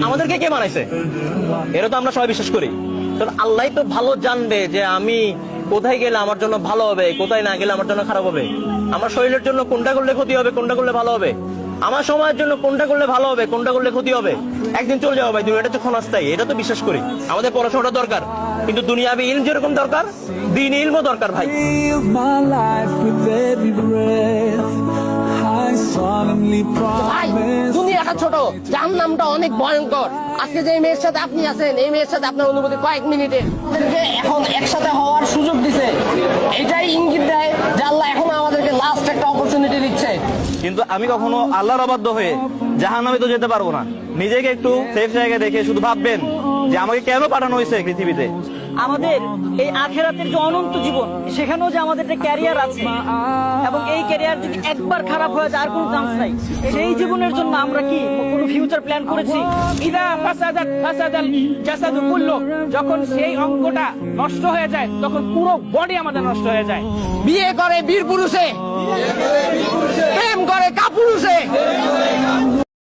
আমাদেরকে কে বানাইছে? এটা তো আমরা সবাই বিশ্বাস করি। তো আল্লাহ তো ভালো জানবে যে আমি কোথায় গেলে আমার জন্য ভালো হবে, কোথায় না গেলে আমার জন্য খারাপ হবে। আমার শরীরের জন্য কোনটা করলে ক্ষতি হবে, কোনটা করলে ভালো হবে, আমার সময়ের জন্য কোনটা করলে ভালো হবে, কোনটা করলে ক্ষতি হবে। একদিন চলে যাবো ভাই, দুনিয়াটা তো ক্ষণস্থায়ী, এটা তো বিশ্বাস করি। আমাদের পড়াশোনাটা দরকার, কিন্তু দুনিয়াবি ইলম যেরকম দরকার, দ্বীন ইলমও দরকার ভাই। ভাই দুনিয়াটা ছোট, জাহান্নামটা অনেক ভয়ঙ্কর। আজকে যে মেয়ের সাথে আপনি আছেন, এই মেয়ের সাথে আপনার অনুভূতি কয়েক মিনিটে। এখন একসাথে হওয়ার সুযোগ দিছে, এটাই ইঙ্গিত দেয় যে আল্লাহ এখন আমাদেরকে লাস্ট একটা অপরচুনিটি দিচ্ছে। কিন্তু আমি কখনো আল্লাহর অবাধ্য হয়ে জাহান্নামে তো যেতে পারবো না। নিজেকে একটু সেফ জায়গায় দেখে শুধু ভাববেন যে আমাকে কেন পাঠানো হয়েছে পৃথিবীতে। আমাদের এই আখেরাতের যে অনন্ত জীবন, সেখানেও যে আমাদের একটা ক্যারিয়ার আছে, এবং এই ক্যারিয়ার যদি একবার খারাপ হয়ে যায় আর কোনো চান্স নাই। সেই জীবনের জন্য আমরা কি কোনো ফিউচার প্ল্যান করেছি? ইদা ফাসাদাত ফাসাদাল জাসাদু কুল্লু, যখন সেই অঙ্গটা নষ্ট হয়ে যায় তখন পুরো বডি আমাদের নষ্ট হয়ে যায়। বিয়ে করে বীর পুরুষে,